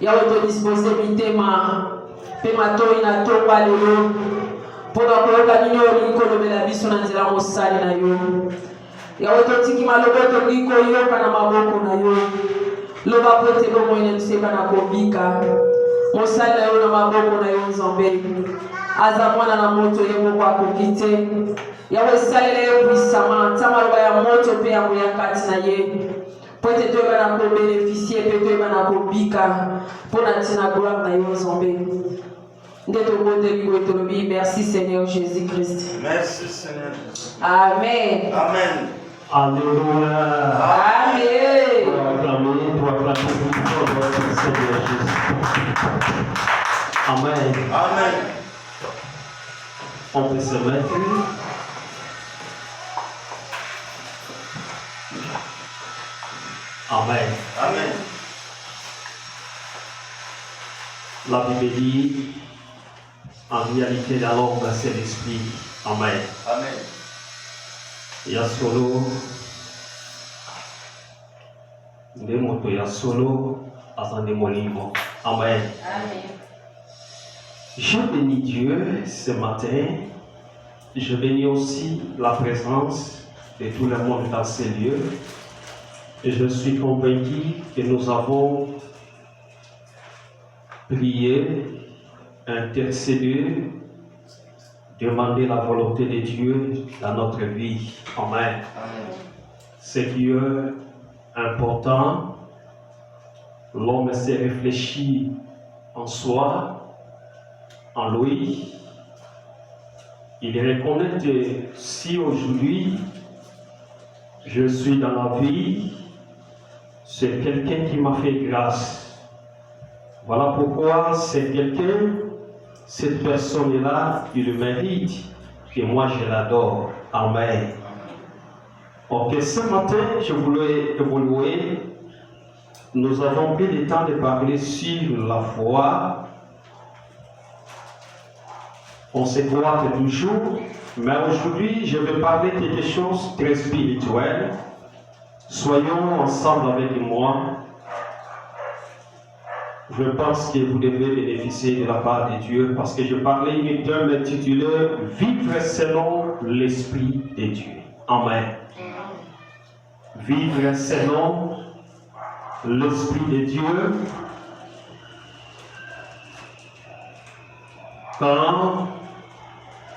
Yahweh te dispose mitema pema to ina to balelo poda koyoka nini olinkolobela biso na nzela mosali na yo. Yahweh totiki maloba tondiko yoka na maboko na yo. Loba pote bongo ina mseba na kobika mosali na yo na maboko na yo nzambe. Aza mwana na moto yemo kwa kokite. Yahweh salele puissama tamaloba ya moto pe ya kati na ye. Pote to bana ko bénéficier pe to bana ko bika pona tina gloire na yo nzambe. Merci Seigneur Jésus-Christ. Merci Seigneur. Amen. Amen. Alléluia. Amen. Pour acclamer notre Seigneur Jésus. Amen. Amen. On peut se mettre. Amen. Amen. La Bible dit, en réalité, la langue, c'est l'esprit. Amen. Amen. Yasolo, Demoto Yasolo, Azandemolimo. Amen. Amen. Je bénis Dieu ce matin. Je bénis aussi la présence de tout le monde dans ces lieux. Et je suis convaincu que nous avons prié, intercédé, demandé la volonté de Dieu dans notre vie. Amen. Ce qui est important, l'homme s'est réfléchi en soi, en lui. Il reconnaît que si aujourd'hui je suis dans la vie, c'est quelqu'un qui m'a fait grâce. Voilà pourquoi c'est quelqu'un, cette personne-là, il mérite que moi je l'adore. Amen. Ok, ce matin, je voulais évoluer. Nous avons pris le temps de parler sur la foi. On se croit toujours, mais aujourd'hui, je vais parler de quelque chose de très spirituel. Soyons ensemble avec moi. Je pense que vous devez bénéficier de la part de Dieu parce que je parlais d'une terme intitulé Vivre selon l'Esprit de Dieu. Amen. Vivre selon l'Esprit de Dieu. Quand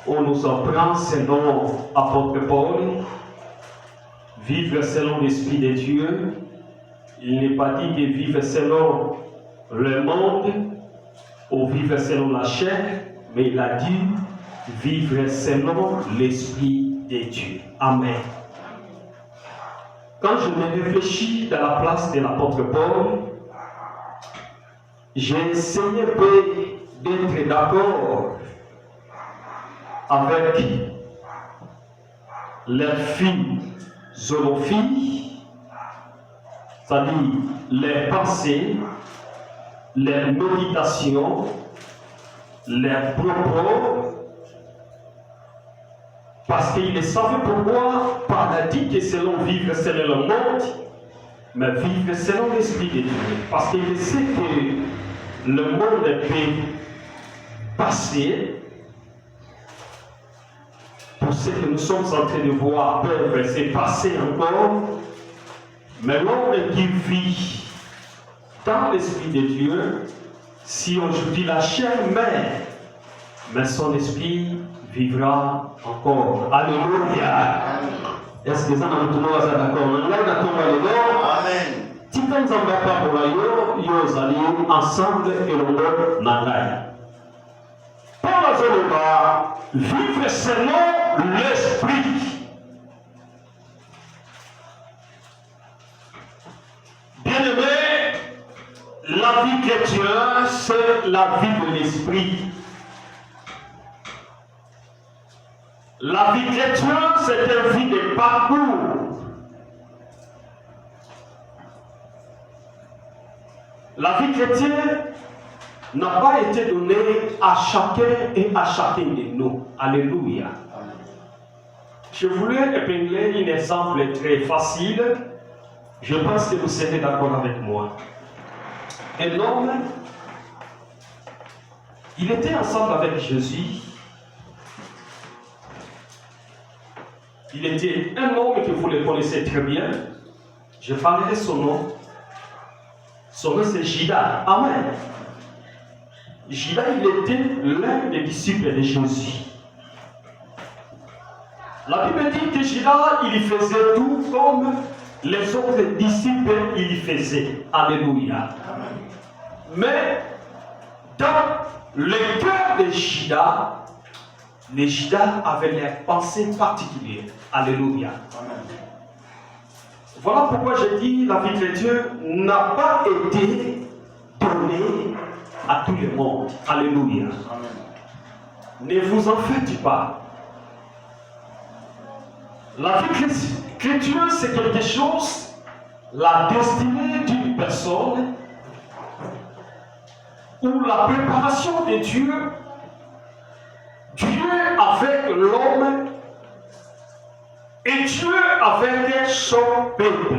on nous apprend selon l'apôtre Paul, vivre selon l'Esprit de Dieu, il n'est pas dit que vivre selon le monde ou vivre selon la chair, mais il a dit vivre selon l'Esprit de Dieu. Amen. Quand je me réfléchis dans la place de l'apôtre Paul, j'ai essayé d'être d'accord avec les philosophies, c'est-à-dire les pensées, les méditations, les propos, parce qu'il savait pourquoi Paul a dit que selon vivre selon le monde, mais vivre selon l'Esprit de Dieu. Parce qu'il sait que le monde peut passer. Pour ce que nous sommes en train de voir peuvent se passer encore, mais l'homme qui vit dans l'Esprit de Dieu, si aujourd'hui la chair meurt, mais son esprit vivra encore. Alléluia. Est-ce que ça nous sommes d'accord? Amen. Si nous n'avons pas pour la nous allons ensemble et l'on n'a pas vivre selon l'Esprit. Bien-aimé, la vie chrétienne, c'est la vie de l'Esprit. La vie chrétienne, c'est une vie de parcours. La vie chrétienne n'a pas été donnée à chacun et à chacune de nous. Alléluia. Je voulais épingler un exemple très facile. Je pense que vous serez d'accord avec moi. un homme, il était ensemble avec Jésus. Il était un homme que vous le connaissez très bien. Je parlerai son nom. Son nom c'est Judas. Amen. Judas, il était l'un des disciples de Jésus. La Bible dit que Judas, il faisait tout comme les autres disciples, il y faisaient. Alléluia. Mais dans le cœur de Judas, les Judas avaient des pensées particulières. Alléluia. Voilà pourquoi je dis la vie de Dieu n'a pas été donnée à tout le monde. Alléluia. Ne vous en faites pas. La vie chrétienne, c'est quelque chose, la destinée d'une personne, ou la préparation de Dieu, Dieu avec l'homme et Dieu avec son peuple.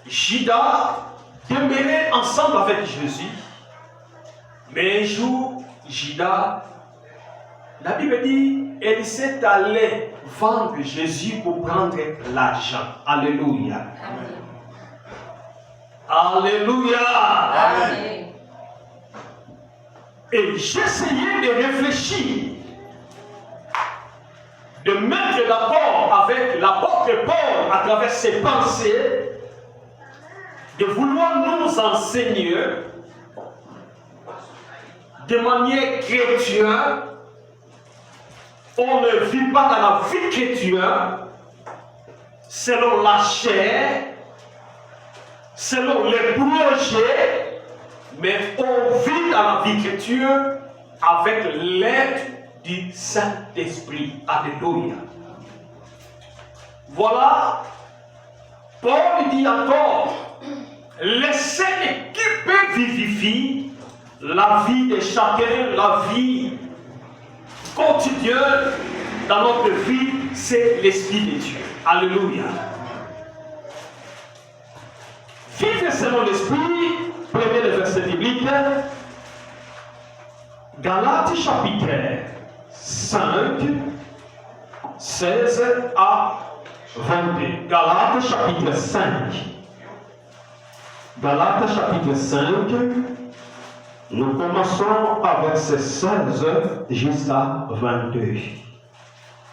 Judas demeurait ensemble avec Jésus, mais un jour, Judas, la Bible dit, il s'est allé vendre Jésus pour prendre l'argent. Alléluia. Amen. Alléluia. Amen. Et j'essayais de réfléchir, de mettre d'accord avec l'apôtre Paul à travers ses pensées, de vouloir nous enseigner de manière chrétienne. On ne vit pas dans la vie chrétienne selon la chair, selon les projets, mais on vit dans la vie chrétienne avec l'aide du Saint-Esprit. Alléluia. Voilà, Paul dit encore, laissez l'équipe vivifie la vie de chacun, la vie quotidienne dans notre vie, c'est l'Esprit de Dieu. Alléluia. Vivre selon l'Esprit, premier verset biblique, Galates chapitre 5, 16 à 22. Galates chapitre 5. Galates chapitre 5. Nous commençons à verset 16 jusqu'à 22.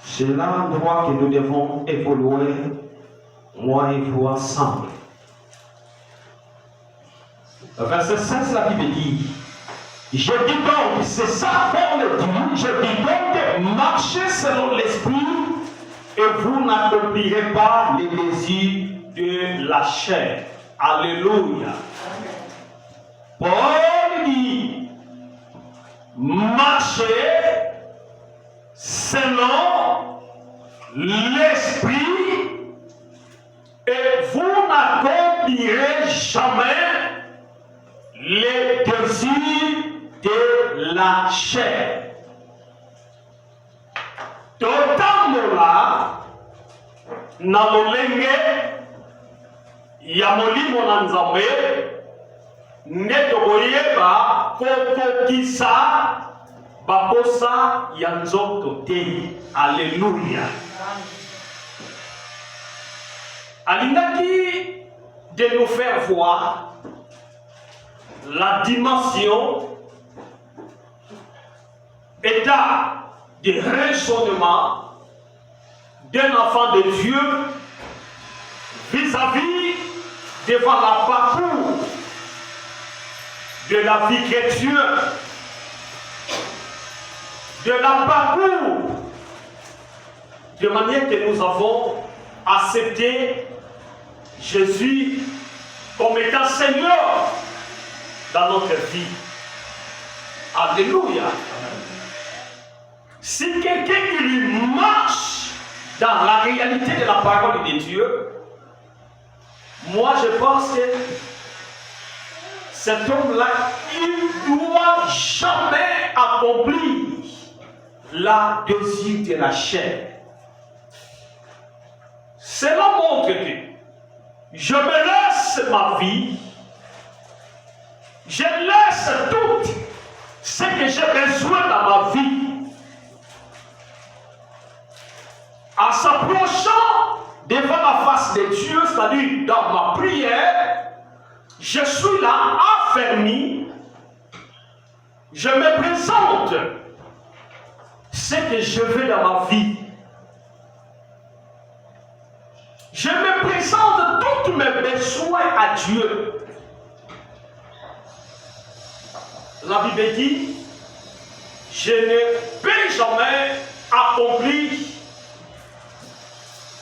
C'est l'endroit que nous devons évoluer, moi et vous ensemble. Verset 16, la Bible dit, je dis donc, c'est ça qu'on le dit, je dis donc, marchez selon l'esprit et vous n'accomplirez pas les désirs de la chair. Alléluia. Paul dit, marchez selon l'esprit et vous n'accomplirez jamais les désirs de la chair. Totambola na lolenge ya molimo na Nzambe nde tokoyeba kokokisa baposa ya nzoto te. Alléluia. Alingaki de nous faire voir la dimension, état de raisonnement d'un enfant de Dieu vis-à-vis devant la parcours de la vie chrétienne, de la parcours, de manière que nous avons accepté Jésus comme étant Seigneur dans notre vie. Alléluia. Si quelqu'un qui lui marche dans la réalité de la parole de Dieu, moi je pense que cet homme-là, il ne doit jamais accomplir la désir de la chair. Selon je me laisse ma vie, je laisse tout ce que j'ai besoin dans ma vie. En s'approchant devant la face de Dieu, c'est-à-dire dans ma prière, je suis là, affermi, je me présente ce que je veux dans ma vie. Je me présente tous mes besoins à Dieu. La Bible dit, je ne peux jamais accomplir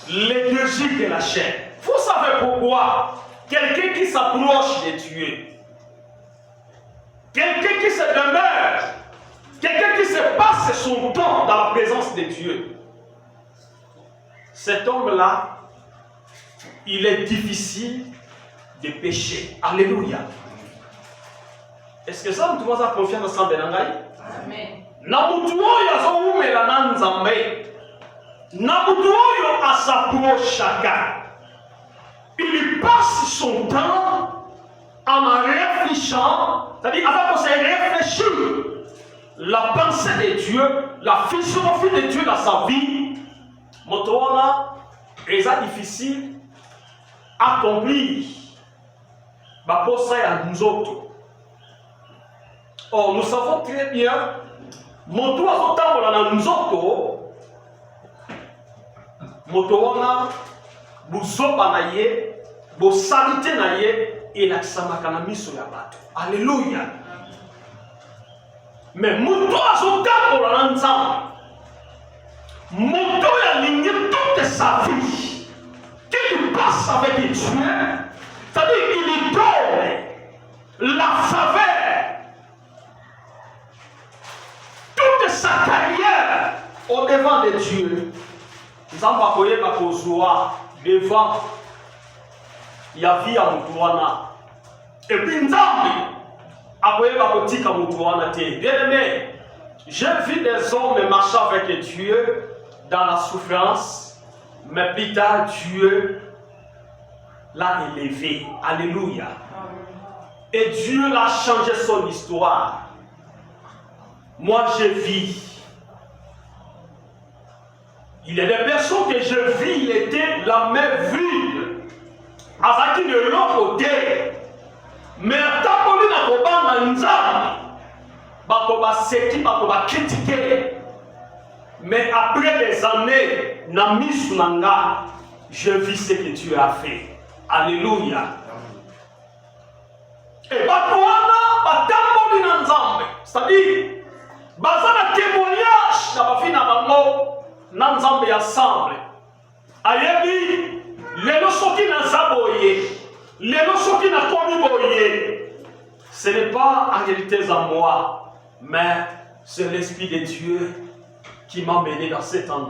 les désirs de la chair. Vous savez pourquoi? Quelqu'un qui s'approche de Dieu, quelqu'un qui se demeure, quelqu'un qui se passe son temps dans la présence de Dieu, cet homme-là, il est difficile de pécher. Alléluia. Est-ce que ça, nous avons confiance ensemble dans Amen. Na mutu oyo azowumela na Nzambe, na mutu oyo asaprochaka, il passe son temps en réfléchissant, c'est-à-dire avant qu'on se réfléchisse la pensée de Dieu, la philosophie de Dieu dans sa vie. Motoana est difficile à accomplir. Baposa ya nzoto. Or, nous savons très bien, moto azotambola na nzoto, moto wana buzoba na ye, bosalite na ye, elakisamaka na miso ya bato. Alléluia. Mais moto azotambola na Nzambe, moto yalingi toute sa vie, qu'il passe avec Dieu, c'est-à-dire qu'il lui donne la faveur, toute sa carrière au devant de Dieu. Nzambe akoyeba kozwa devant ya vie ya mutu wana. Et puis Nzambe akoyeba kotika mutu wana te. Bien-aimé, j'ai vu des hommes marchant avec Dieu dans la souffrance, mais plus tard Dieu l'a élevé. Alléluia. Et Dieu l'a changé son histoire. Moi, je vis. Il y a des personnes que je vis, il était la même ville. Azaki de l'autre côté. Mais tant qu'on est dans le bas, on va critiquer. Mais après des années, je vis ce que Dieu a fait. Alléluia. Et c'est-à-dire, bazana témoignage na bafina bango na Nzambe ensemble. Ayebi lelo soki na zaboye, lelo soki na komi boye. Ce n'est pas en réalité à moi, mais c'est l'Esprit de Dieu qui m'a mené dans cet endroit.